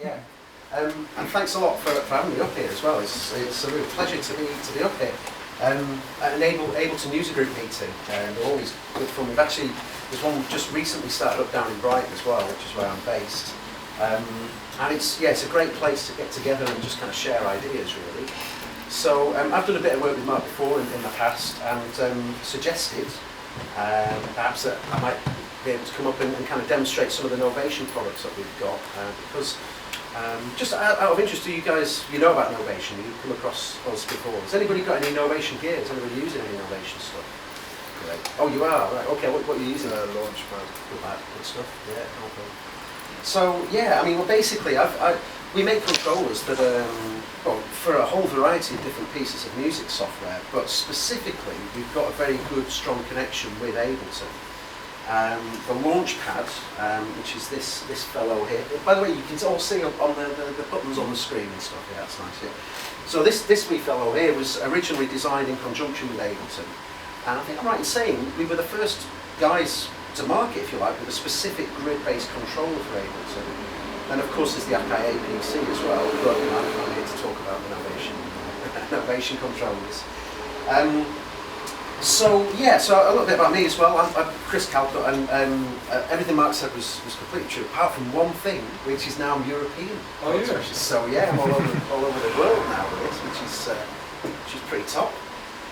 yeah. And thanks a lot for having me up here as well. It's a real pleasure to be up here. At an Ableton User Group meeting, they're always good fun. There's one just recently started up down in Brighton as well, which is where I'm based. And it's a great place to get together and just kind of share ideas, really. So I've done a bit of work with Mark before in the past, and suggested perhaps that I might be able to come up and kind of demonstrate some of the Novation products that we've got, because just out of interest, do you guys, know about Novation? You've come across us before. Has anybody got any Novation gear? Is anybody using any Novation stuff? Great. Oh, you are? Right, okay, what are you using? Launchpad. Good stuff, yeah, okay. So, yeah, I mean, well, basically, we make controllers that for a whole variety of different pieces of music software, but specifically, we've got a very good, strong connection with Ableton. The Launchpad, which is this fellow here. By the way, you can all see on the buttons on the screen and stuff. Yeah, that's nice. Yeah. So this wee fellow here was originally designed in conjunction with Ableton, and I think I'm right in saying we were the first guys to market, if you like, with a specific grid-based controller for Ableton. And of course, there's the Akai APC as well. But I'm here to talk about the Novation controllers. So a little bit about me as well. I'm Chris Calcutt, and everything Mark said was completely true, apart from one thing, which is now I'm European. Oh, yeah. So yeah, I'm all over the world now with this, which is pretty top.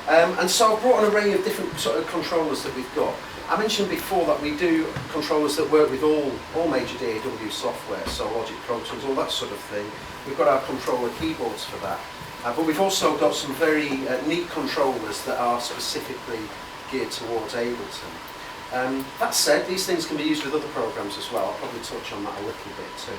And so I've brought an array of different sort of controllers that we've got. I mentioned before that we do controllers that work with all major DAW software, so Logic, Pro Tools, all that sort of thing. We've got our controller keyboards for that. But we've also got some very neat controllers that are specifically geared towards Ableton. That said, these things can be used with other programs as well. I'll probably touch on that a little bit too.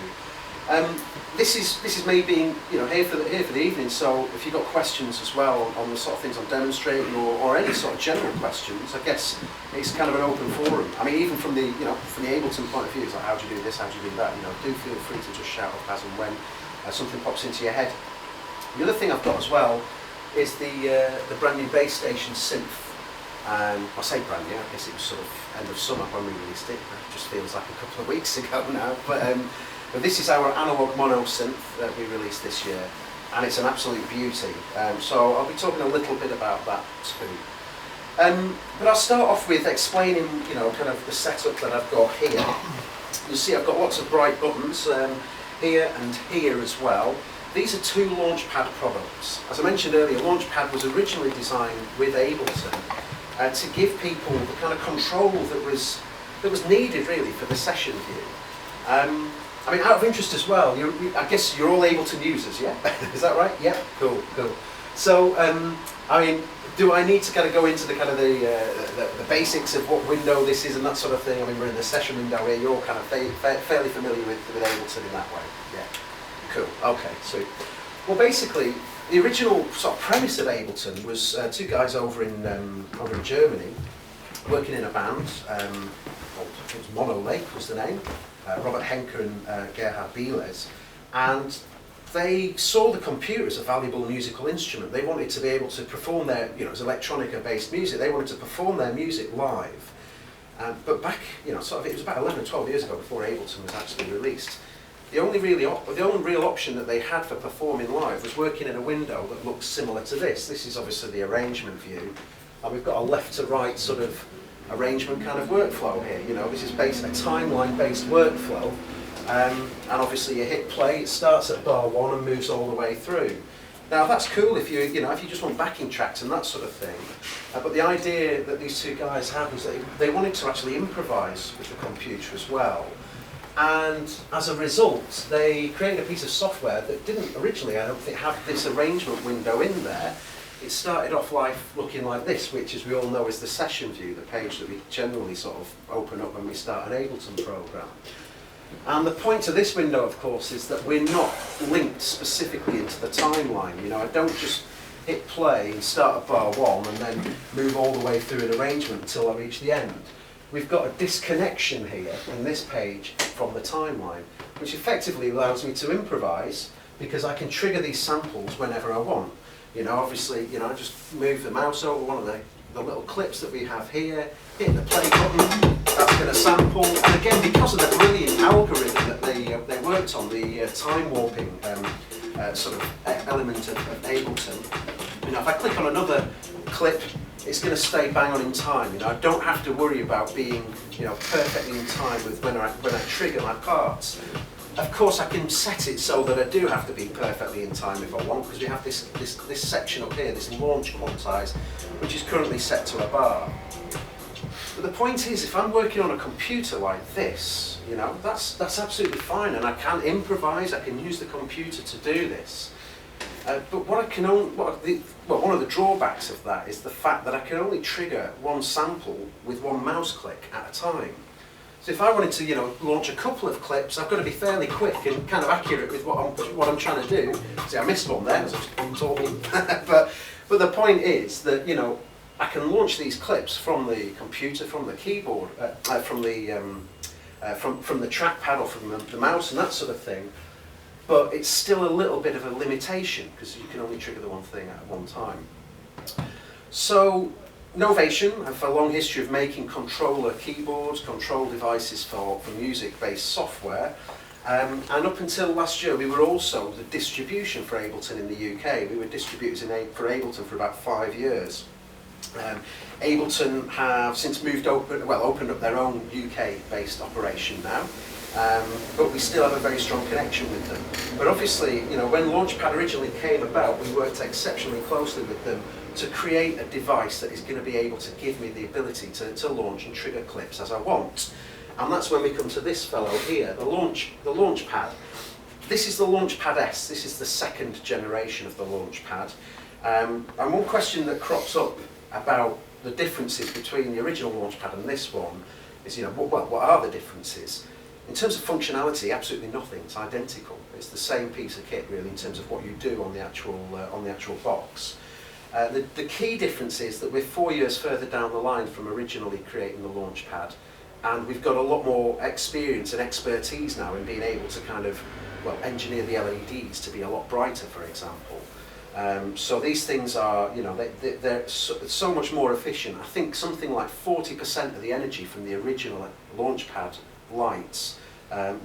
This is me being here for the evening. So if you've got questions as well on the sort of things I'm demonstrating, or any sort of general questions, I guess it's kind of an open forum. I mean, even from the Ableton point of view, it's like, how do you do this? How do you do that? Do feel free to just shout up as and when something pops into your head. The other thing I've got as well is the brand new Base Station synth. I say brand new, I guess it was sort of end of summer when we released it. It just feels like a couple of weeks ago now. But this is our analog mono synth that we released this year, and it's an absolute beauty. So I'll be talking a little bit about that too. But I'll start off with explaining, kind of the setup that I've got here. You'll see I've got lots of bright buttons here and here as well. These are two Launchpad products. As I mentioned earlier, Launchpad was originally designed with Ableton to give people the kind of control that was needed really for the session view. I mean, out of interest as well, I guess you're all Ableton users, yeah? Is that right? Yeah. Cool. So, I mean, do I need to kind of go into the kind of the basics of what window this is and that sort of thing? I mean, we're in the session window here. You're all kind of fairly familiar with Ableton in that way, yeah. Cool. Okay. So, well, basically, the original sort of premise of Ableton was two guys over in Germany working in a band. It was Mono Lake was the name. Robert Henker and Gerhard Bieles, and they saw the computer as a valuable musical instrument. They wanted to be able to perform their, as electronica-based music. They wanted to perform their music live. But back, it was about 11 or 12 years ago before Ableton was actually released. The only real option that they had for performing live was working in a window that looks similar to this. This is obviously the arrangement view, and we've got a left to right sort of arrangement kind of workflow here. This is a timeline-based workflow, and obviously you hit play. It starts at bar 1 and moves all the way through. Now that's cool if you just want backing tracks and that sort of thing. But the idea that these two guys had was that they wanted to actually improvise with the computer as well. And as a result, they created a piece of software that didn't originally, I don't think, have this arrangement window in there. It started off looking like this, which, as we all know, is the session view, the page that we generally sort of open up when we start an Ableton program. And the point of this window, of course, is that we're not linked specifically into the timeline. I don't just hit play and start at bar 1 and then move all the way through an arrangement until I reach the end. We've got a disconnection here in this page from the timeline, which effectively allows me to improvise because I can trigger these samples whenever I want. Obviously, I just move the mouse over one of the little clips that we have here, hit the play button, that's going to sample, and again, because of the brilliant algorithm that they work worked on the time warping sort of element of Ableton, you know, if I click on another clip, it's going to stay bang on in time. You know, I don't have to worry about being, you know, perfectly in time with when I trigger my parts. Of course, I can set it so that I do have to be perfectly in time if I want, because we have this section up here, this launch quantize, which is currently set to a bar. But the point is, if I'm working on a computer like this, you know, that's absolutely fine, and I can improvise. I can use the computer to do this. But what I can only, one of the drawbacks of that is the fact that I can only trigger one sample with one mouse click at a time. So if I wanted to, you know, launch a couple of clips, I've got to be fairly quick and kind of accurate with what I'm trying to do. See, I missed one there, as I was talking. but the point is that, you know, I can launch these clips from the computer, from the keyboard, from the trackpad or from the mouse and that sort of thing. But it's still a little bit of a limitation because you can only trigger the one thing at one time. So Novation have a long history of making controller keyboards, control devices for music-based software. And up until last year, we were also the distribution for Ableton in the UK. We were distributors for Ableton for about 5 years. Ableton have since opened up their own UK-based operation now. But we still have a very strong connection with them. But obviously, you know, when Launchpad originally came about, we worked exceptionally closely with them to create a device that is going to be able to give me the ability to launch and trigger clips as I want. And that's when we come to this fellow here, the Launchpad. This is the Launchpad S. This is the second generation of the Launchpad. And one question that crops up about the differences between the original Launchpad and this one is, you know, what are the differences? In terms of functionality, absolutely nothing. It's identical. It's the same piece of kit, really, in terms of what you do on the actual box. The key difference is that we're 4 years further down the line from originally creating the Launchpad, and we've got a lot more experience and expertise now in being able to kind of, well, engineer the LEDs to be a lot brighter, for example. So these things are, you know, they're so much more efficient. I think something like 40% of the energy from the original Launchpad lights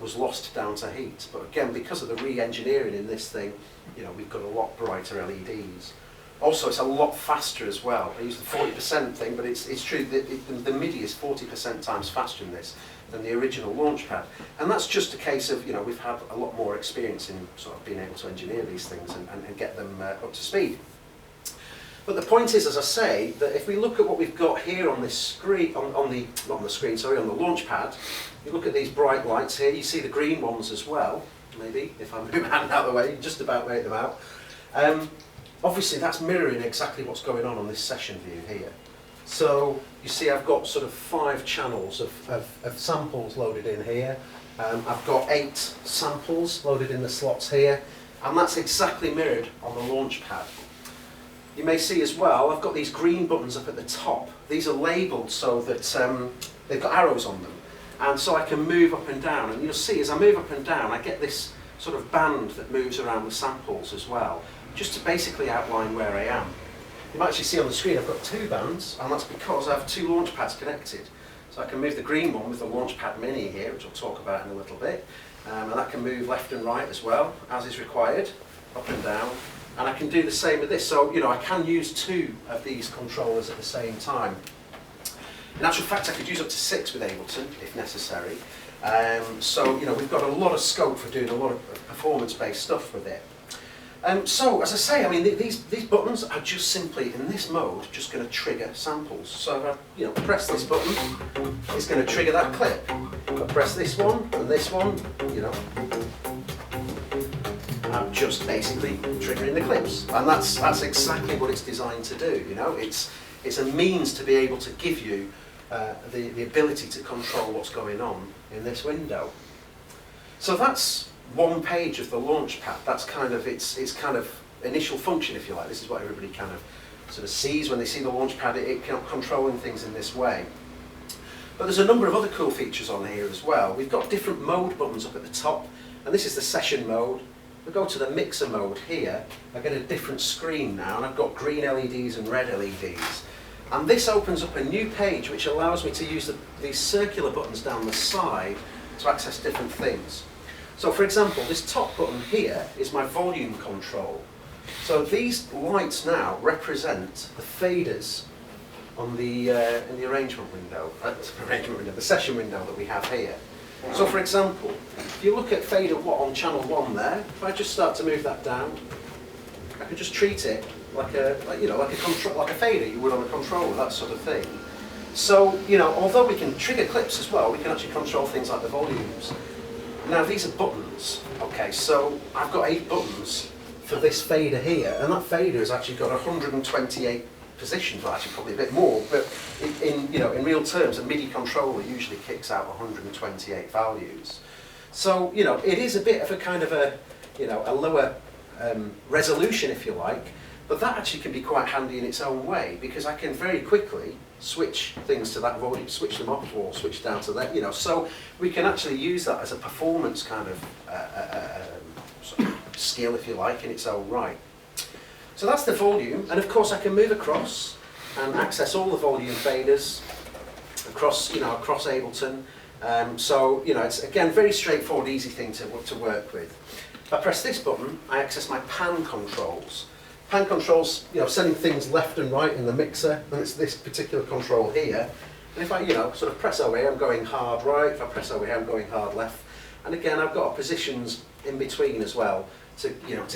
was lost down to heat. But again, because of the re-engineering in this thing, you know, we've got a lot brighter LEDs. Also, it's a lot faster as well. I use the 40% thing, but it's true that the MIDI is 40% times faster in this than the original Launchpad. And that's just a case of, you know, we've had a lot more experience in sort of being able to engineer these things and get them up to speed. But the point is, as I say, that if we look at what we've got here on this screen, on the Launchpad, you look at these bright lights here, you see the green ones as well, maybe, if I move my hand out of the way, just about make them out. Obviously that's mirroring exactly what's going on this session view here. So you see I've got sort of 5 channels of samples loaded in here. I've got 8 samples loaded in the slots here, and that's exactly mirrored on the Launchpad. You may see as well, I've got these green buttons up at the top. These are labelled so that they've got arrows on them, and so I can move up and down. And you'll see as I move up and down, I get this sort of band that moves around the samples as well, just to basically outline where I am. You might actually see on the screen I've got 2 bands, and that's because I have 2 Launchpads connected. So I can move the green one with the Launchpad Mini here, which I'll talk about in a little bit, and that can move left and right as well, as is required, up and down. And I can do the same with this, so, you know, I can use 2 of these controllers at the same time. In actual fact, I could use up to 6 with Ableton, if necessary. So, you know, we've got a lot of scope for doing a lot of performance-based stuff with it. So, as I say, I mean, these buttons are just simply, in this mode, just going to trigger samples. So if I, you know, press this button, it's going to trigger that clip. If I press this one, and this one, you know, I'm just basically triggering the clips. And that's exactly what it's designed to do, you know. It's a means to be able to give you the ability to control what's going on in this window. So that's one page of the Launchpad. That's kind of its kind of initial function, if you like. This is what everybody kind of sort of sees when they see the Launchpad. It controlling things in this way. But there's a number of other cool features on here as well. We've got different mode buttons up at the top, and this is the session mode. We go to the mixer mode here. I get a different screen now, and I've got green LEDs and red LEDs. And this opens up a new page which allows me to use these circular buttons down the side to access different things. So for example, this top button here is my volume control. So these lights now represent the faders on the in the arrangement window, the session window that we have here. So for example, if you look at fader on channel 1 there, if I just start to move that down, I can just treat it like a fader you would on a controller, that sort of thing. So, although we can trigger clips as well, we can actually control things like the volumes. Now these are buttons, okay, so I've got 8 buttons for this fader here, and that fader has actually got 128 positions, well actually probably a bit more, but in real terms a MIDI controller usually kicks out 128 values. So, it is a bit of a kind of a lower resolution, if you like, but that actually can be quite handy in its own way, because I can very quickly switch things to that volume, switch them up or switch down to that, so we can actually use that as a performance kind of sort of skill, if you like, in its own right. So that's the volume, and of course I can move across and access all the volume faders across, across Ableton. So, it's again very straightforward, easy thing to work with. If I press this button, I access my pan controls. Pan controls, sending things left and right in the mixer, and it's this particular control here. And if I, sort of press over here, I'm going hard right. If I press over here, I'm going hard left. And again, I've got positions in between as well to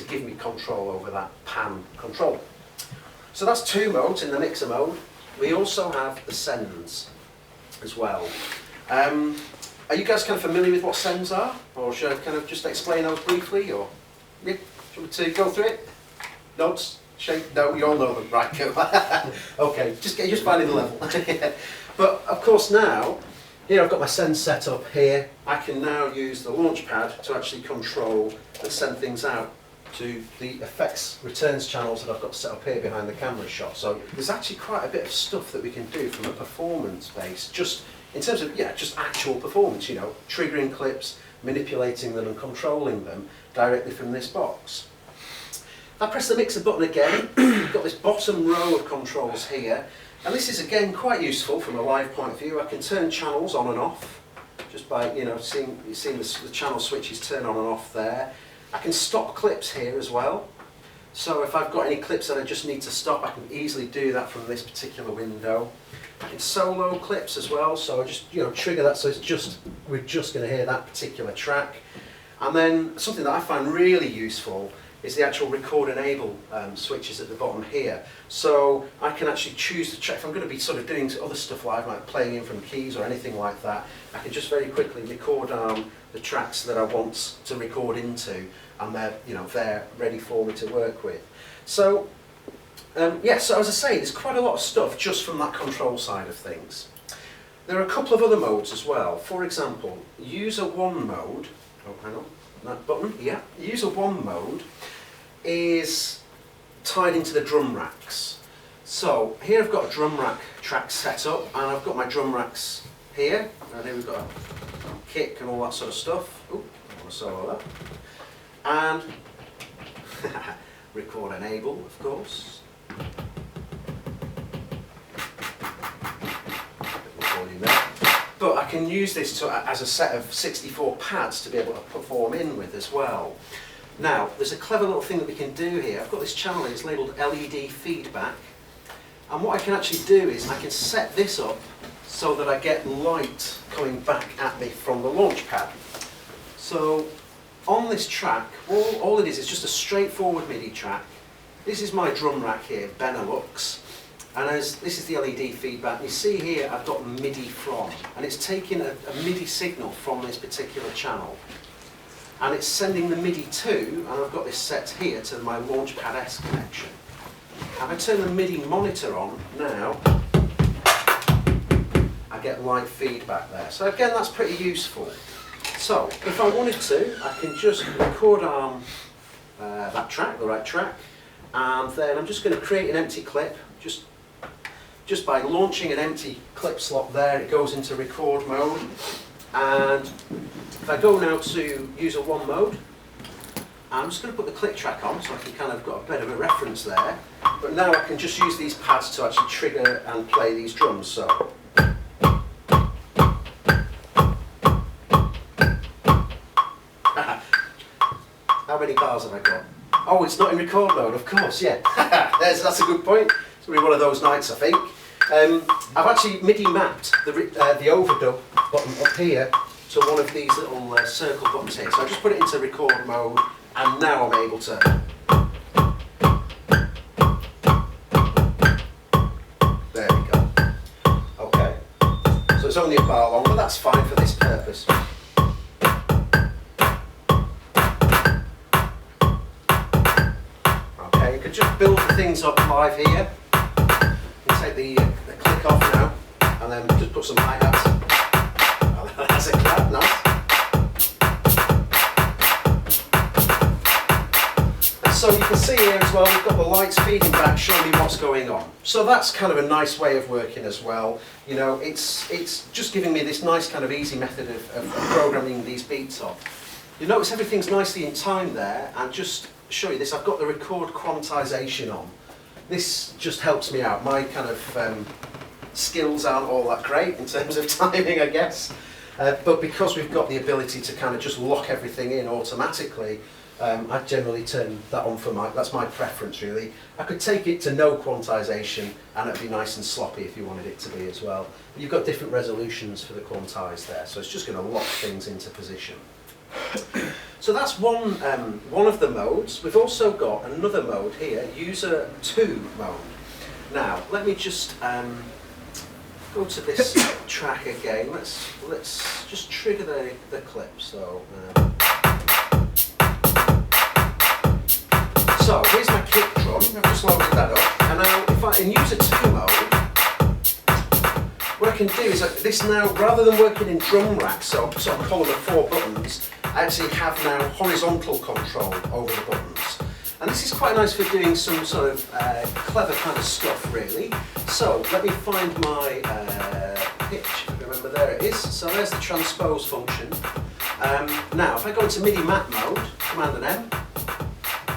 give me control over that pan control. So that's 2 modes in the mixer mode. We also have the sends as well. Are you guys kind of familiar with what sends are? Or should I kind of just explain those briefly? Or yeah, should we go through it? Nods? Shake? No, you all know them, right? Go. Okay, just finding the level. But of course now, here I've got my send set up here. I can now use the Launchpad to actually control and send things out to the effects returns channels that I've got set up here behind the camera shot. So there's actually quite a bit of stuff that we can do from a performance base, just in terms of, just actual performance, triggering clips, manipulating them and controlling them directly from this box. If I press the mixer button again, you've got this bottom row of controls here, and this is again quite useful from a live point of view. I can turn channels on and off just by seeing the channel switches turn on and off there. I can stop clips here as well. So if I've got any clips that I just need to stop, I can easily do that from this particular window. I can solo clips as well, so I just trigger that so we're just going to hear that particular track. And then something that I find really useful is the actual record enable switches at the bottom here. So I can actually choose the track. If I'm going to be sort of doing other stuff live, like playing in from keys or anything like that, I can just very quickly record the tracks that I want to record into, and they're ready for me to work with. So so as I say, there's quite a lot of stuff just from that control side of things. There are a couple of other modes as well. For example, user 1 mode. Oh, hang on, that button. Yeah, user 1 mode is tied into the drum racks. So here I've got a drum rack track set up, and I've got my drum racks here, and here we've got a kick and all that sort of stuff. Oh, I want to solo that. And record enable, of course. But I can use this as a set of 64 pads to be able to perform in with as well. Now, there's a clever little thing that we can do here. I've got this channel, it's labelled LED feedback. And what I can actually do is I can set this up so that I get light coming back at me from the Launchpad. So on this track, all it is just a straightforward MIDI track. This is my drum rack here, Benelux. And this is the LED feedback. You see here I've got MIDI from, and it's taking a MIDI signal from this particular channel. And it's sending the MIDI to, and I've got this set here to my Launchpad S connection. If I turn the MIDI monitor on now, I get light feedback there. So again, that's pretty useful. So if I wanted to, I can just record arm that track, the right track, and then I'm just going to create an empty clip. Just by launching an empty clip slot there, it goes into record mode. And if I go now to user 1 mode, I'm just going to put the click track on so I can kind of got a bit of a reference there. But now I can just use these pads to actually trigger and play these drums. So. How many bars have I got? Oh, it's not in record mode, of course, yeah. That's a good point. It's going to be one of those nights, I think. I've actually MIDI mapped the overdub button up here to one of these little circle buttons here. So I just put it into record mode, and now I'm able to. There we go. Okay. So it's only a bar long, but that's fine for this purpose. Okay, you could just build the things up live here. You take the click off now, and then just put some hi-hats. Oh, that's a clap, nice. And so you can see here as well, we've got the lights feeding back, showing me what's going on. So that's kind of a nice way of working as well. You know, it's just giving me this nice kind of easy method of programming these beats on. You notice everything's nicely in time there, and just show you this, I've got the record quantization on. This just helps me out. My kind of skills aren't all that great in terms of timing, I guess. But because we've got the ability to kind of just lock everything in automatically, I generally turn that on for that's my preference really. I could take it to no quantization and it'd be nice and sloppy if you wanted it to be as well. But you've got different resolutions for the quantize there, so it's just going to lock things into position. So that's one of the modes. We've also got another mode here, user 2 mode. Now, let me just go to this track again. Let's just trigger the clip. So here's my kick drum. I've just loaded that up. And now, if I in user 2 mode, what I can do is this now, rather than working in drum racks, so sort of column of 4 buttons, I actually have now horizontal control over the buttons. And this is quite nice for doing some sort of clever kind of stuff, really. So let me find my pitch, if I remember, there it is. So there's the transpose function. Now, if I go into MIDI map mode, Command and M,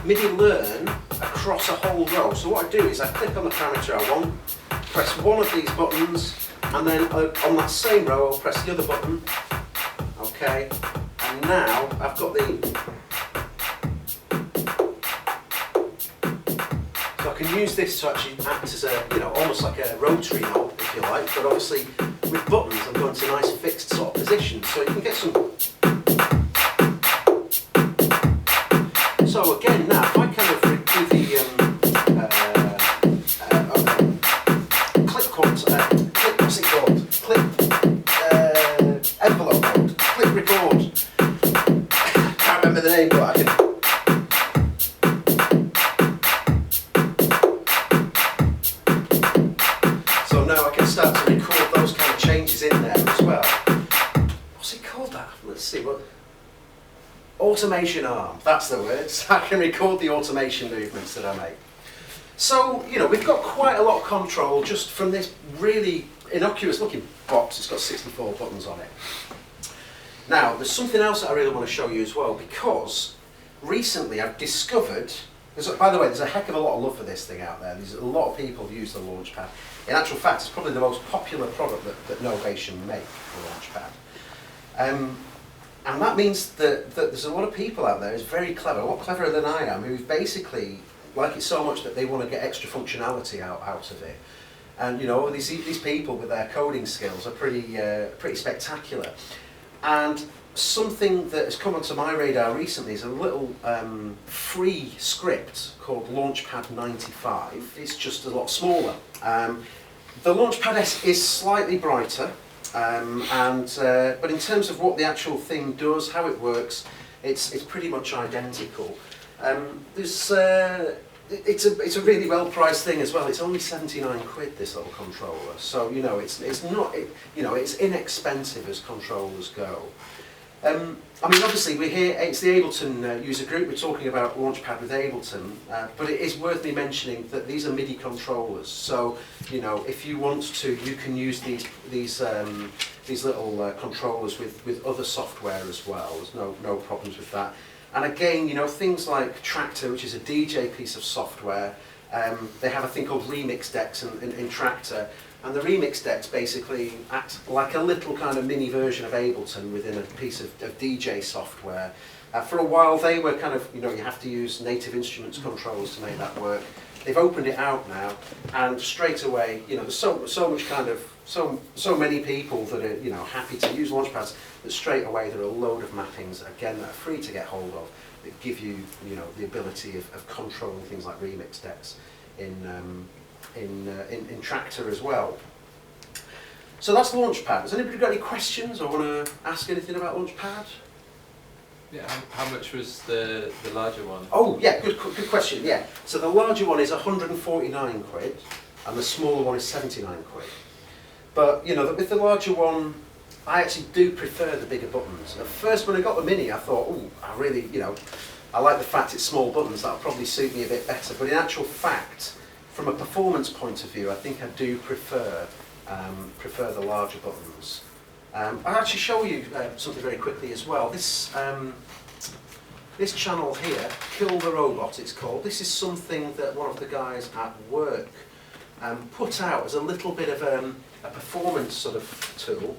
MIDI learn across a whole row. So what I do is I click on the parameter I want, press one of these buttons, and then on that same row I'll press the other button. Okay, and now I've got so I can use this to actually act as a, you know, almost like a rotary knob, if you like, but obviously with buttons I'm going to a nice fixed sort of position, so you can get some. So again, now if I kind of do the click, what's it called? Click envelope mode, click record. Can't remember the name, but I can. So now I can start to record those kind of changes in there as well. What's it called that? Let's see what. Automation arm, that's the word. So I can record the automation movements that I make. So, you know, we've got quite a lot of control just from this really innocuous looking box. It's got 64 buttons on it. Now, there's something else that I really want to show you as well, because recently I've discovered, by the way, there's a heck of a lot of love for this thing out there. There's a lot of people who use the Launchpad. In actual fact, it's probably the most popular product that Novation make, the Launchpad. And that means that there's a lot of people out there who's very clever, a lot cleverer than I am, who basically like it so much that they want to get extra functionality out of it. And you know, these people with their coding skills are pretty spectacular. And something that has come onto my radar recently is a little free script called Launchpad 95. It's just a lot smaller. The Launchpad S is slightly brighter. But in terms of what the actual thing does, how it works, it's pretty much identical. It's a really well priced thing as well. It's only 79 quid, this little controller. So you know, it's inexpensive as controllers go. I mean, obviously we're here. It's the Ableton User Group. We're talking about Launchpad with Ableton, but it is worth me mentioning that these are MIDI controllers. So you know, if you want to, you can use these little controllers with other software as well. There's no problems with that. And again, you know, things like Traktor, which is a DJ piece of software. They have a thing called remix decks in Traktor. And the remix decks basically act like a little kind of mini version of Ableton within a piece of DJ software. For a while they were kind of, you have to use Native Instruments controllers to make that work. They've opened it out now, and straight away, there's so much kind of, so many people that are, happy to use Launchpads, that straight away there are a load of mappings, again, that are free to get hold of, that give you, the ability of controlling things like remix decks in Traktor as well. So that's Launchpad. Has anybody got any questions or want to ask anything about Launchpad? Yeah, how much was the larger one? Oh yeah, good question, yeah. So the larger one is 149 quid and the smaller one is 79 quid. But with the larger one, I actually do prefer the bigger buttons. At first when I got the Mini I thought, oh, I really, I like the fact it's small buttons, that'll probably suit me a bit better. But in actual fact, from a performance point of view, I think I do prefer the larger buttons. I'll actually show you something very quickly as well. This channel here, Kill the Robot it's called, this is something that one of the guys at work put out as a little bit of a performance sort of tool.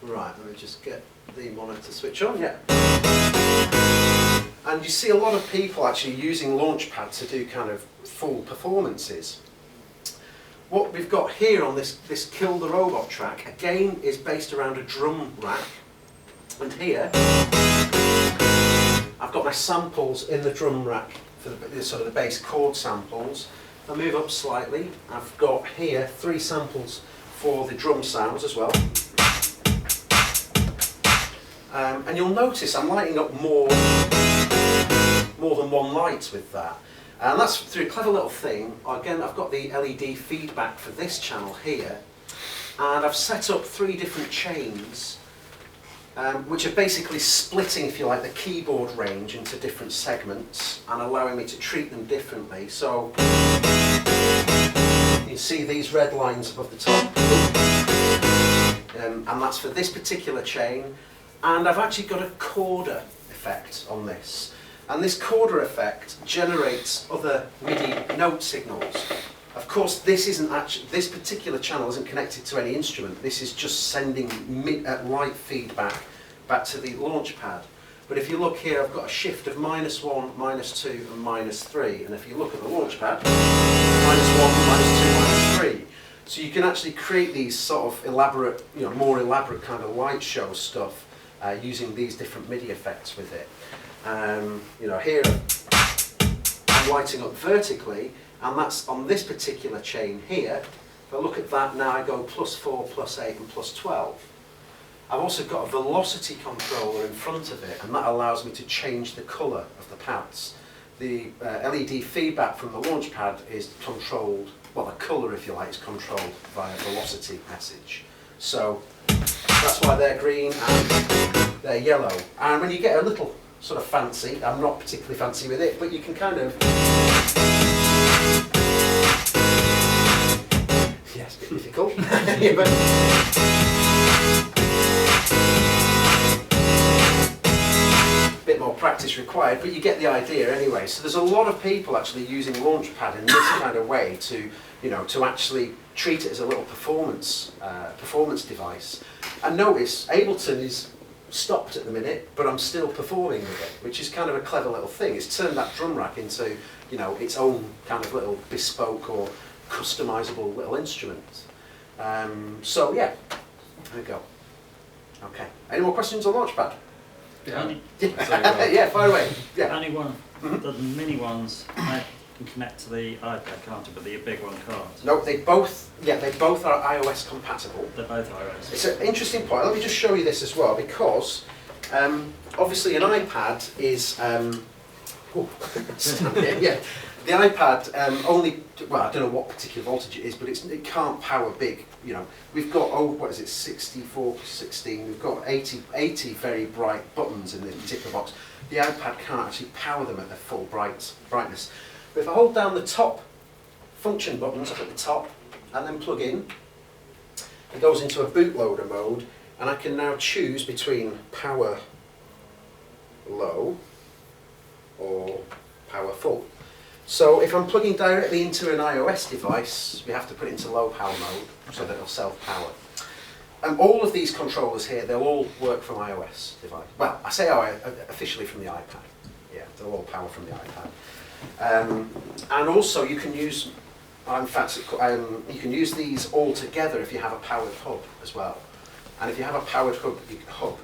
Right, let me just get the monitor switch on, yeah. And you see a lot of people actually using Launchpad to do kind of full performances. What we've got here on this Kill the Robot track, again, is based around a drum rack. And here, I've got my samples in the drum rack for the sort of the bass chord samples. If I move up slightly, I've got here 3 samples for the drum sounds as well. And you'll notice I'm lighting up more than one light with that. And that's through a clever little thing. Again, I've got the LED feedback for this channel here, and I've set up 3 different chains, which are basically splitting, if you like, the keyboard range into different segments and allowing me to treat them differently. So you see these red lines above the top, and that's for this particular chain. And I've actually got a chorder effect on this. And this chorder effect generates other MIDI note signals. Of course, this particular channel isn't connected to any instrument. This is just sending light feedback back to the Launchpad. But if you look here, I've got a shift of -1, -2, and -3. And if you look at the Launchpad, -1, -2, -3. So you can actually create these sort of elaborate, more elaborate kind of light show stuff using these different MIDI effects with it. Here I'm lighting up vertically, and that's on this particular chain here. If I look at that now, I go +4, +8 and +12. I've also got a velocity controller in front of it, and that allows me to change the colour of the pads. The LED feedback from the Launchpad is controlled, well, the colour, if you like, is controlled via velocity message. So that's why they're green and they're yellow. And when you get a little sort of fancy, I'm not particularly fancy with it, but you can kind of, yes, a bit difficult, but a bit more practice required, but you get the idea anyway. So there's a lot of people actually using Launchpad in this kind of way to, to actually treat it as a little performance device. And notice Ableton is stopped at the minute, but I'm still performing with it, which is kind of a clever little thing. It's turned that drum rack into, its own kind of little bespoke or customizable little instrument. So yeah, there we go. Okay. Any more questions on Launchpad? Yeah. Yeah, fire away. Yeah. Only one. The mini ones I can connect to the iPad, can't I? But the big one can't. No, they both are iOS compatible. They're both iOS. It's an interesting point. Let me just show you this as well, because obviously an iPad is yeah. The iPad only, well, I don't know what particular voltage it is, but it can't power big. We've got, what is it, 64/16. We've got 80 very bright buttons in this particular box. The iPad can't actually power them at their full brightness. But if I hold down the top function buttons up at the top and then plug in, it goes into a bootloader mode, and I can now choose between power low or power full. So if I'm plugging directly into an iOS device, we have to put it into low power mode so that it'll self-power. all of these controllers here, they'll all work from iOS device. Well, I say officially from the iPad. Yeah, they'll all power from the iPad. And also you can use, in fact, you can use these all together if you have a powered hub as well. And if you have a powered hub,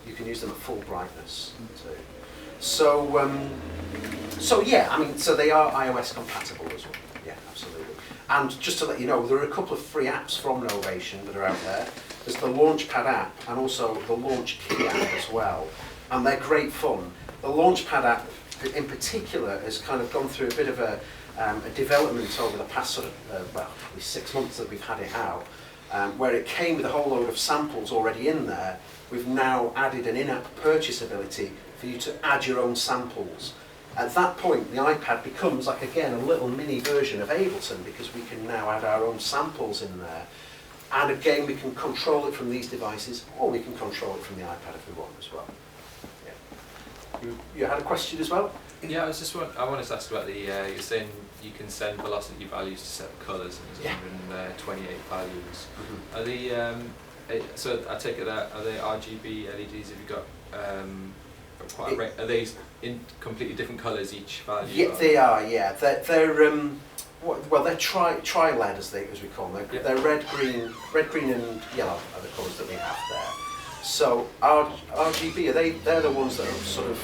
you can use them at full brightness too. So yeah, I mean, so they are iOS compatible as well. Yeah, absolutely. And just to let you know, there are a couple of free apps from Novation that are out there. There's the Launchpad app and also the Launchkey app as well. And they're great fun. The Launchpad app in particular has kind of gone through a bit of a development over the past sort of, well, probably 6 months that we've had it out, where it came with a whole load of samples already in there. We've now added an in-app purchase ability for you to add your own samples. At that point, the iPad becomes, like, again, a little mini version of Ableton, because we can now add our own samples in there. And again, we can control it from these devices, or we can control it from the iPad if we want as well. Yeah. You had a question as well? Yeah, I wanted to ask about the, you're saying you can send velocity values to set colours, and there's 128 values. Mm-hmm. Are the, so I take it that, are they RGB LEDs? Have you got, are they in completely different colours each value? Yeah, they are, yeah. They're well, they're tri-LED as we call them. They're red, green and yellow are the colours that we have there. So RGB, they're the ones that are sort of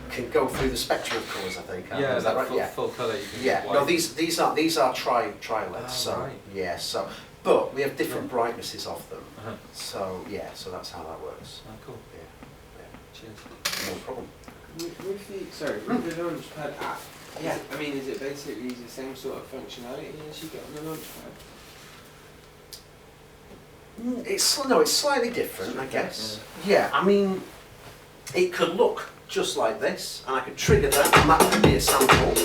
can go through the spectrum of colours, I think. Yeah, is that right? Full colour. No, these are tri-LEDs. So right. yeah, so but we have different brightnesses of them. Uh-huh. So yeah, so that's how that works. Oh, cool. Yeah. Cheers. No problem. With the Launchpad app, Yeah. is it basically the same sort of functionality as you get on the Launchpad? It's slightly different, I guess. Yeah, I mean, it could look just like this, and I could trigger that, and that could be a sample.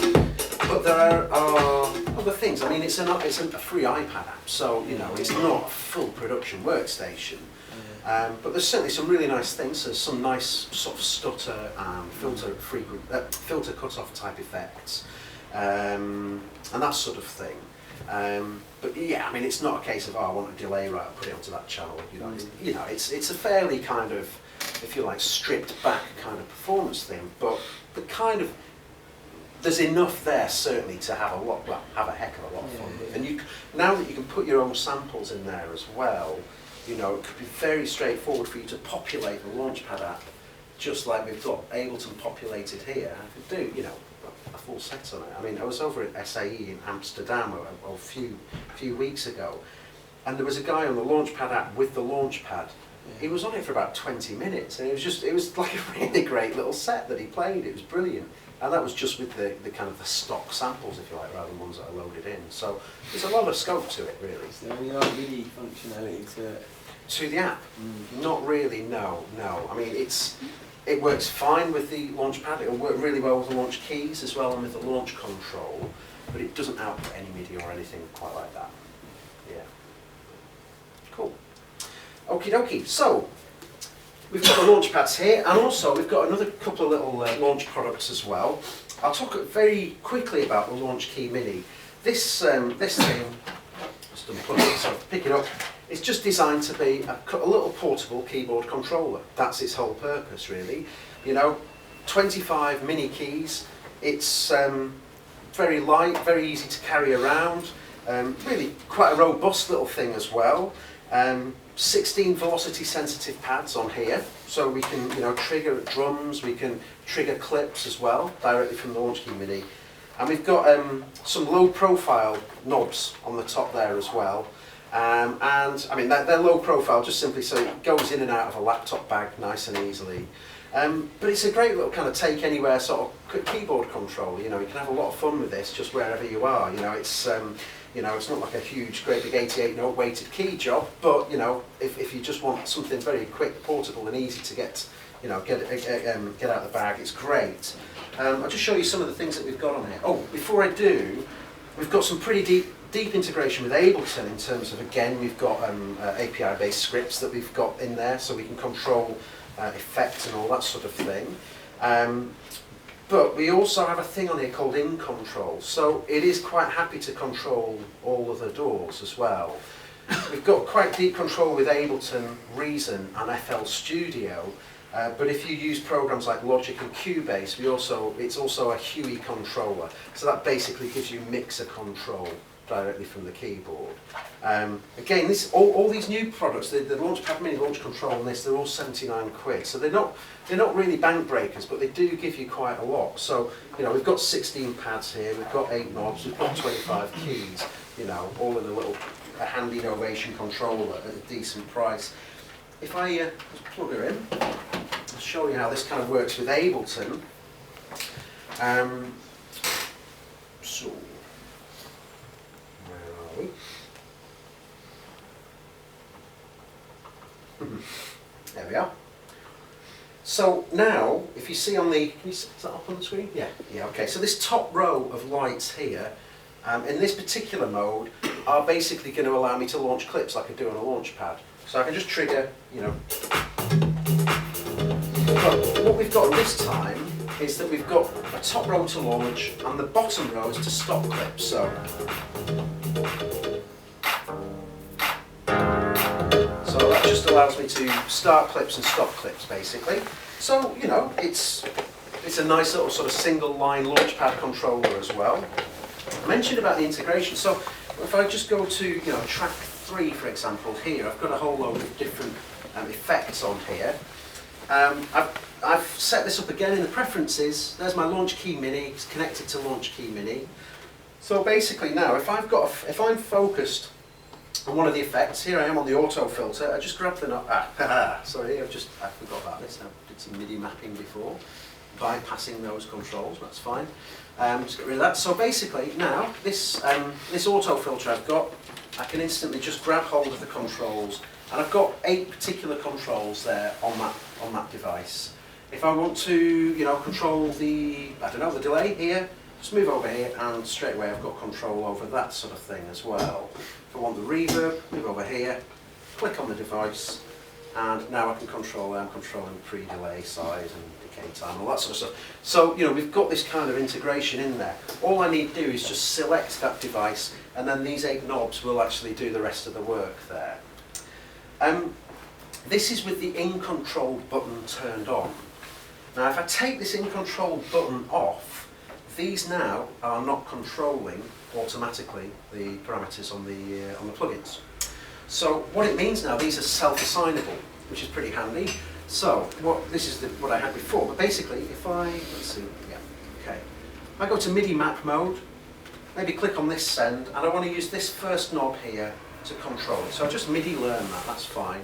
But there are other things. I mean, it's a free iPad app, so you know, it's not a full production workstation. But there's certainly some really nice things. There's some nice sort of stutter and filter cut-off type effects, and that sort of thing. But yeah, I mean, it's not a case of, oh, I want a delay, right, I'll put it onto that channel. You know, it's a fairly kind of, if you like, stripped back kind of performance thing. But kind of, there's enough there certainly to have a heck of a lot of fun with. And now that you can put your own samples in there as well, you know, it could be very straightforward for you to populate the Launchpad app, just like we've got Ableton populated here. I could do, you know, a full set on it. I mean, I was over at SAE in Amsterdam a few weeks ago, and there was a guy on the Launchpad app with the Launchpad. He was on it for about 20 minutes, and it was like a really great little set that he played. It was brilliant. And that was just with the kind of the stock samples, if you like, rather than ones that are loaded in. So there's a lot of scope to it, really. Is there any MIDI functionality to it? To the app? Not really, no. I mean, it works fine with the Launchpad. It'll work really well with the launch keys as well, and with the launch control, but it doesn't output any MIDI or anything quite like that. Yeah. Cool. Okie dokie. So, we've got the Launchpads here, and also we've got another couple of little launch products as well. I'll talk very quickly about the Launchkey Mini. This thing, just unplug it, so pick it up. It's just designed to be a little portable keyboard controller. That's its whole purpose, really. You know, 25 mini keys. It's very light, very easy to carry around. Really quite a robust little thing as well. 16 velocity sensitive pads on here, so we can, you know, trigger drums, we can trigger clips as well directly from the Launchkey Mini, and we've got some low profile knobs on the top there as well, and I mean they're low profile just simply so it goes in and out of a laptop bag nice and easily, but it's a great little kind of take anywhere sort of keyboard controller. You know, you can have a lot of fun with this just wherever you are. You know, it's not like a huge, great big 88-note weighted key job, but you know, if you just want something very quick, portable, and easy to get out of the bag, it's great. I'll just show you some of the things that we've got on here. Oh, before I do, we've got some pretty deep integration with Ableton in terms of, again, we've got API-based scripts that we've got in there, so we can control effects and all that sort of thing. But we also have a thing on here called In Control, so it is quite happy to control all of the doors as well. we've got quite deep control with Ableton, Reason and FL Studio, but if you use programs like Logic and Cubase, it's also a Huey controller. So that basically gives you mixer control directly from the keyboard. Again, all these new products, the Launchpad Mini, Launch Control and this, they're all 79 quid. So they're not really bank breakers, but they do give you quite a lot. So, you know, we've got 16 pads here, we've got 8 knobs, we've got 25 keys, you know, all in a handy Novation controller at a decent price. If I just plug her in, I'll show you how this kind of works with Ableton. So, where are we? There we are. So now, if you see on the, can you set that up on the screen? Yeah, okay. So this top row of lights here, in this particular mode, are basically going to allow me to launch clips like I do on a Launchpad. So I can just trigger, you know. But what we've got this time is that we've got a top row to launch and the bottom row is to stop clips. So that just allows me to start clips and stop clips, basically. So, you know, it's a nice little sort of single line Launchpad controller as well. I mentioned about the integration. So if I just go to, you know, track 3, for example, here, I've got a whole load of different effects on here. I've set this up again in the preferences. There's my Launchkey Mini. It's connected to Launchkey Mini. So basically now, if I'm focused on one of the effects, here I am on the auto filter. I just grab the knob. Sorry, I forgot about this. I did some MIDI mapping before, bypassing those controls. That's fine. Just get rid of that. So basically now, this auto filter I've got, I can instantly just grab hold of the controls, and I've got 8 particular controls there on that device. If I want to, you know, control the delay here, just move over here, and straight away I've got control over that sort of thing as well. If I want the reverb, move over here, click on the device, and now I can control. I'm controlling the pre-delay size and decay time, all that sort of stuff. So, you know, we've got this kind of integration in there. All I need to do is just select that device, and then these 8 knobs will actually do the rest of the work there. This is with the in control button turned on. Now, if I take this in control button off, these now are not controlling automatically the parameters on the plugins. So what it means now, these are self-assignable, which is pretty handy. So this is what I had before, but basically if if I go to MIDI map mode, maybe click on this send, and I want to use this first knob here to control it. So I just MIDI learn that's fine.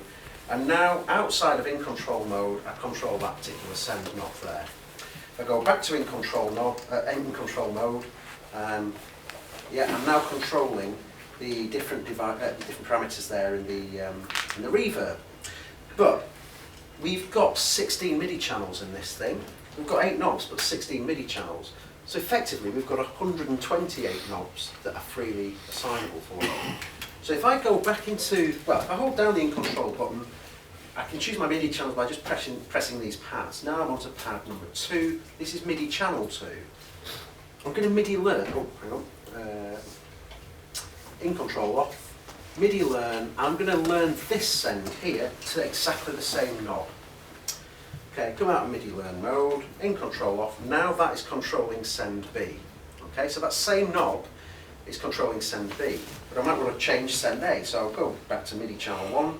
And now outside of in control mode, I control that particular send knob there. If I go back to in control mode, I'm now controlling the different parameters there in the reverb. But we've got 16 MIDI channels in this thing. We've got 8 knobs, but 16 MIDI channels. So effectively, we've got 128 knobs that are freely assignable for it. So if I go back into, if I hold down the in control button, I can choose my MIDI channels by just pressing these pads. Now I'm onto pad number 2. This is MIDI channel 2. I'm going to MIDI learn. Oh, hang on. In control off. MIDI learn. I'm going to learn this send here to exactly the same knob. Okay, come out of MIDI learn mode. In control off. Now that is controlling send B. Okay, so that same knob is controlling send B. But I might want to change send A. So I'll go back to MIDI channel 1.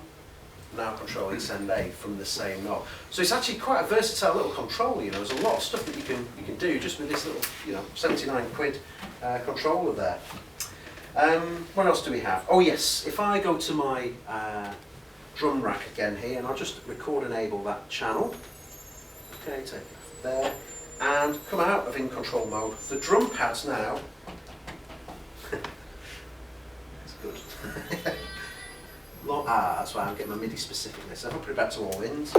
Now controlling send A from the same knob. So it's actually quite a versatile little controller, you know. There's a lot of stuff that you can do just with this little, you know, 79 quid controller there. What else do we have? Oh yes, if I go to my drum rack again here, and I'll just record enable that channel. Okay, take it there, and come out of in control mode. The drum pads now. That's good. That's why I'm getting my MIDI specificness. I'll put it back to all ins.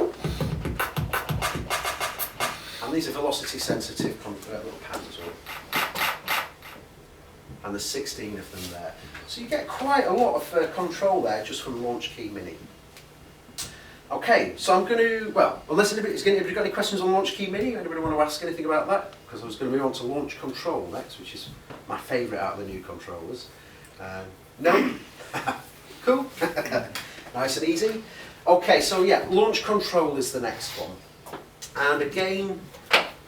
And these are velocity sensitive little pads as well. And there's 16 of them there. So you get quite a lot of control there just from Launchkey Mini. Okay, so I'm going to, unless anybody's got any questions on Launchkey Mini, anybody want to ask anything about that? Because I was going to move on to Launch Control next, which is my favourite out of the new controllers. No? Cool. Nice and easy. Okay, so yeah, launch control is the next one. And again,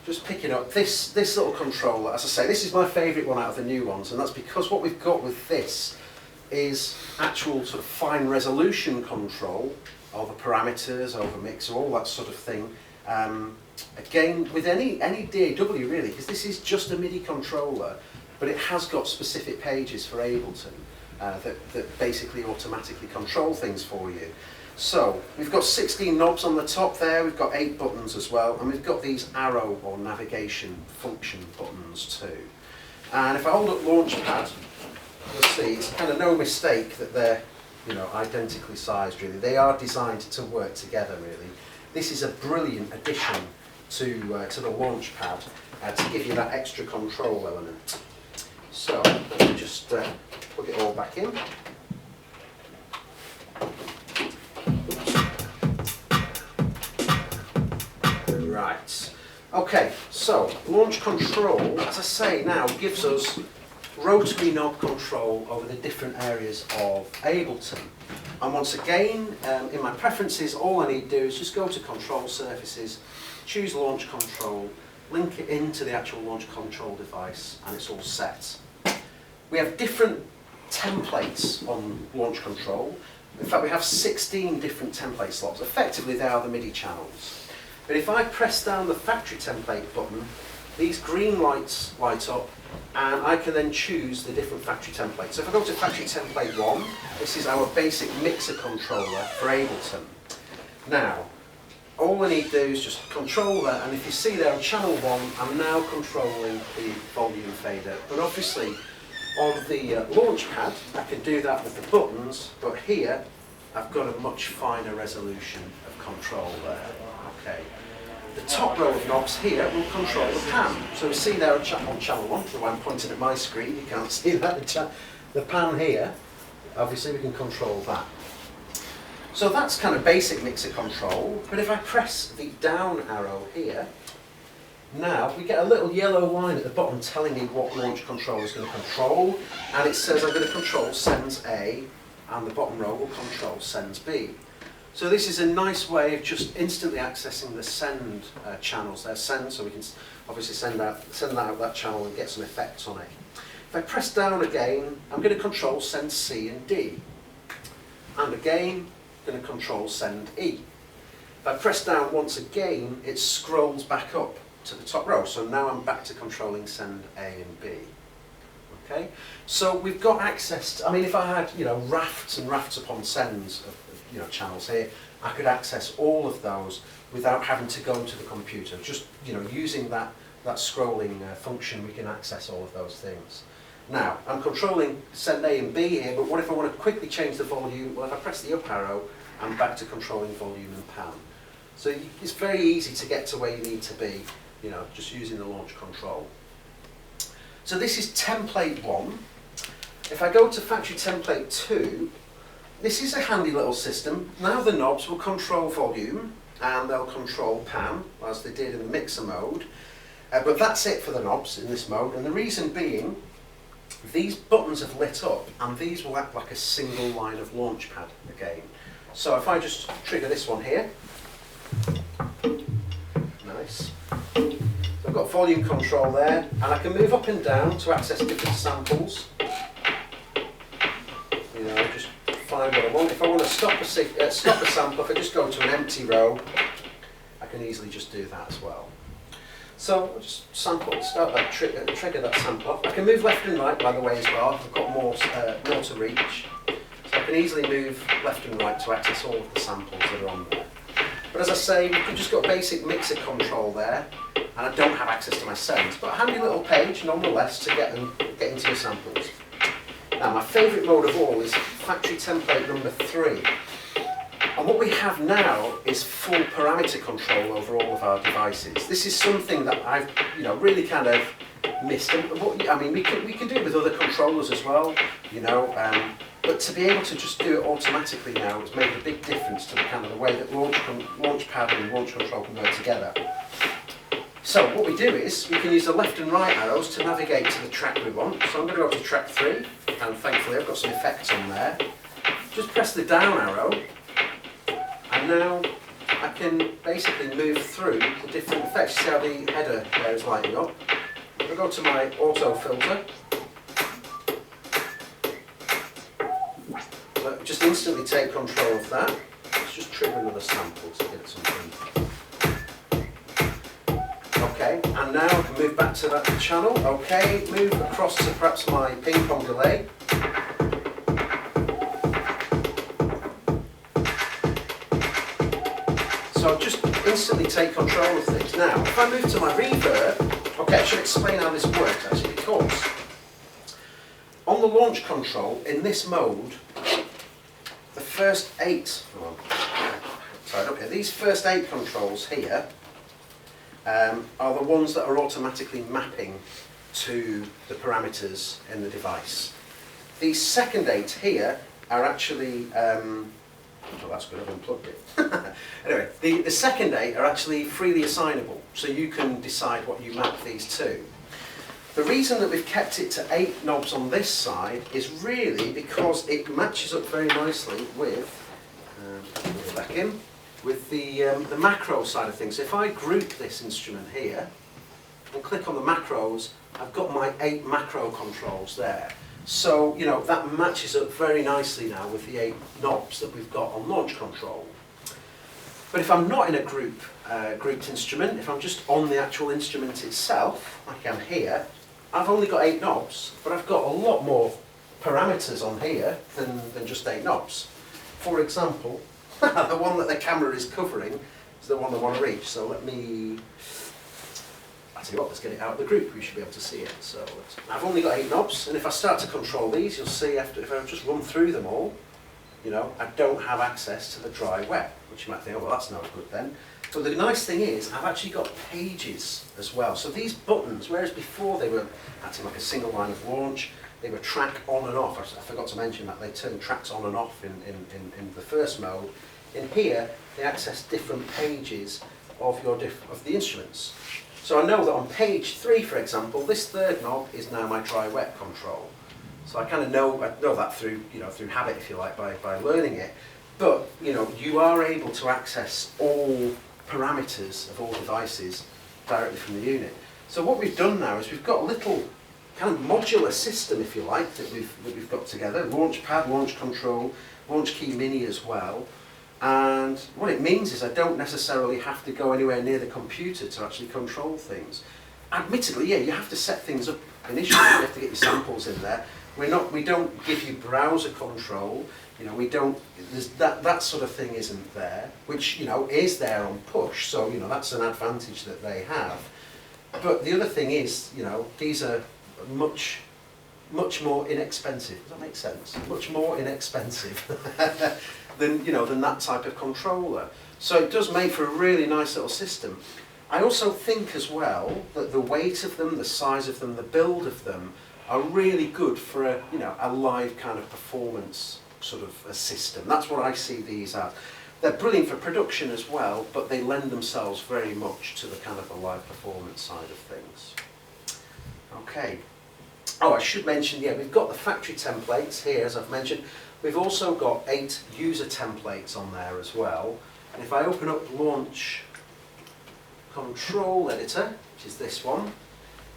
just picking up this little controller. As I say, this is my favourite one out of the new ones, and that's because what we've got with this is actual sort of fine resolution control over parameters, over mixer, all that sort of thing. Again, with any DAW really, because this is just a MIDI controller, but it has got specific pages for Ableton that basically automatically control things for you. So we've got 16 knobs on the top there, we've got 8 buttons as well, and we've got these arrow or navigation function buttons too. And if I hold up Launchpad, you'll see it's kind of no mistake that they're, you know, identically sized really. They are designed to work together really. This is a brilliant addition to the Launchpad to give you that extra control element. So let me just plug it all back in. Right. Okay, so launch control, as I say now, gives us rotary knob control over the different areas of Ableton. And once again, in my preferences, all I need to do is just go to control surfaces, choose launch control, link it into the actual launch control device, and it's all set. We have different templates on launch control. In fact, we have 16 different template slots. Effectively, they are the MIDI channels. But if I press down the factory template button, these green lights light up, and I can then choose the different factory templates. So if I go to factory template 1, this is our basic mixer controller for Ableton. Now, all I need to do is just control that, and if you see there on channel 1, I'm now controlling the volume fader. But obviously, on the Launchpad, I can do that with the buttons, but here, I've got a much finer resolution of control there. Okay. The top row of knobs here will control the pan. So we see there on channel 1, so I'm pointing at my screen, you can't see that. The pan here, obviously we can control that. So that's kind of basic mixer control, but if I press the down arrow here, now we get a little yellow line at the bottom telling me what launch control is going to control, and it says I'm going to control sends A, and the bottom row will control sends B. So this is a nice way of just instantly accessing the send channels there, send, so we can obviously send that out that channel and get some effects on it. If I press down again, I'm going to control send C and D. And again, I'm going to control send E. If I press down once again, it scrolls back up to the top row. So now I'm back to controlling send A and B. Okay? So we've got access to, I mean, if I had, you know, rafts and rafts upon sends of, you know, channels here, I could access all of those without having to go to the computer. Just, you know, using that scrolling function, we can access all of those things. Now, I'm controlling send A and B here, but what if I want to quickly change the volume? Well, if I press the up arrow, I'm back to controlling volume and pan. So it's very easy to get to where you need to be, you know, just using the launch control. So this is template 1. If I go to factory template 2, this is a handy little system. Now the knobs will control volume and they'll control pan, as they did in the mixer mode. But that's it for the knobs in this mode, and the reason being, these buttons have lit up and these will act like a single line of Launchpad again. So if I just trigger this one here, nice. So I've got volume control there, and I can move up and down to access different samples. You know, just find what I want. If I want to stop a sample, if I just go to an empty row, I can easily just do that as well. So I'll just start that trigger that sample off. I can move left and right, by the way, as well. I've got more to reach. So I can easily move left and right to access all of the samples that are on there. But as I say, we've just got basic mixer control there, and I don't have access to my sends. But a handy little page, nonetheless, to get into your samples. Now, my favourite mode of all is factory template number 3. And what we have now is full parameter control over all of our devices. This is something that I've, you know, really kind of missed. And I mean, we can do it with other controllers as well, you know. But to be able to just do it automatically now has made a big difference to the kind of the way that Launchpad and launch control can work together. So what we do is we can use the left and right arrows to navigate to the track we want. So I'm going to go to track 3, and thankfully I've got some effects on there. just press the down arrow, and now I can basically move through the different effects. See how the header there is lighting up? I'll go to my auto filter. Just instantly take control of that. Let's just trim another sample to get something. Okay, and now I can move back to that channel. Okay, move across to perhaps my ping pong delay. So I'll just instantly take control of things. Now, if I move to my reverb, okay, I should explain how this works actually, because on the launch control, in this mode, the first 8, these first 8 controls here are the ones that are automatically mapping to the parameters in the device. These second 8 here are actually, oh that's good, I've unplugged it. Anyway, the second 8 are actually freely assignable, so you can decide what you map these to. The reason that we've kept it to 8 knobs on this side is really because it matches up very nicely with, put it back in, with the macro side of things. If I group this instrument here and click on the macros, I've got my 8 macro controls there. So, you know, that matches up very nicely now with the 8 knobs that we've got on launch control. But if I'm not in a grouped instrument, if I'm just on the actual instrument itself, like I'm here, I've only got 8 knobs, but I've got a lot more parameters on here than just 8 knobs. For example, the one that the camera is covering is the one I want to reach. So let me, I'll tell you what, let's get it out of the group. We should be able to see it. So I've only got 8 knobs, and if I start to control these, you'll see after, if I just run through them all, you know, I don't have access to the dry wet, which you might think, oh, well, that's no good then. But the nice thing is, I've actually got pages as well. So these buttons, whereas before they were acting like a single line of launch, they were track on and off. I forgot to mention that they turn tracks on and off in the first mode. In here, they access different pages of the instruments. So I know that on page 3, for example, this third knob is now my dry wet control. So I kind of know that through habit, if you like, by learning it. But you know, you are able to access all parameters of all devices directly from the unit. So what we've done now is we've got a little kind of modular system, if you like, that we've got together. Launchpad, launch control, Launchkey Mini as well. And what it means is I don't necessarily have to go anywhere near the computer to actually control things. Admittedly, yeah, you have to set things up initially. You have to get your samples in there. We don't give you browser control. You know, we don't. That sort of thing isn't there, which you know is there on push. So you know that's an advantage that they have. But the other thing is, you know, these are much more inexpensive. Does that make sense? Much more inexpensive than that type of controller. So it does make for a really nice little system. I also think as well that the weight of them, the size of them, the build of them are really good for a live kind of performance sort of a system. That's what I see these as. They're brilliant for production as well, but they lend themselves very much to the kind of the live performance side of things. Okay. Oh, I should mention, yeah, we've got the factory templates here, as I've mentioned. We've also got 8 user templates on there as well. And if I open up Launch Control Editor, which is this one,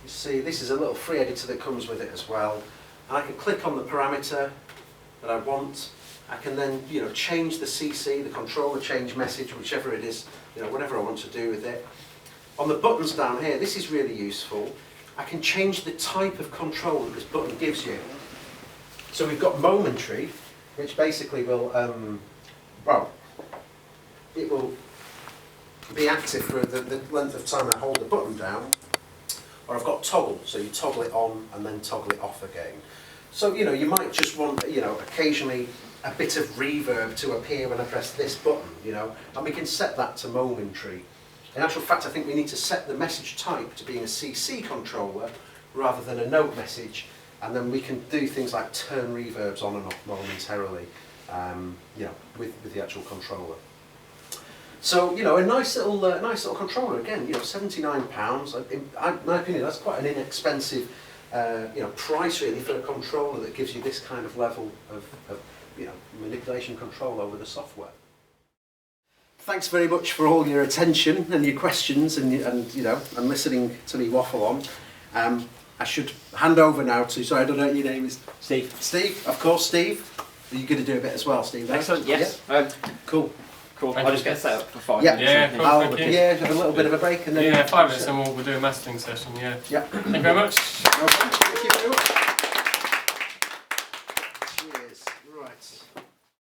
you see this is a little free editor that comes with it as well. And I can click on the parameter that I want. I can then, you know, change the CC, the controller change message, whichever it is, you know, whatever I want to do with it. On the buttons down here, this is really useful. I can change the type of control that this button gives you. So we've got momentary, which basically will, it will be active for the length of time I hold the button down. Or I've got toggle, so you toggle it on and then toggle it off again. So, you know, you might just want, you know, occasionally a bit of reverb to appear when I press this button, you know, and we can set that to momentary. In actual fact, I think we need to set the message type to being a CC controller rather than a note message, and then we can do things like turn reverbs on and off momentarily, you know, with the actual controller. So, you know, a nice little controller, again, you know, £79. In my opinion, that's quite an inexpensive, you know, price really for a controller that gives you this kind of level of you know, manipulation control over the software. Thanks very much for all your attention and your questions and you know, and listening to me waffle on. I should hand over now to, sorry, I don't know what your name is. Steve. Steve, of course, Steve. Are you going to do a bit as well, Steve? Excellent, yes. Yeah? Cool. Cool. Thank I'll you. just get set up for 5 Yeah. minutes. Yeah, and cool. I'll- Thank you. Yeah, have a little bit of a break and then... Yeah, 5 minutes and we'll do a mastering session, yeah. Yeah. Thank you very much. Okay, thank you very much.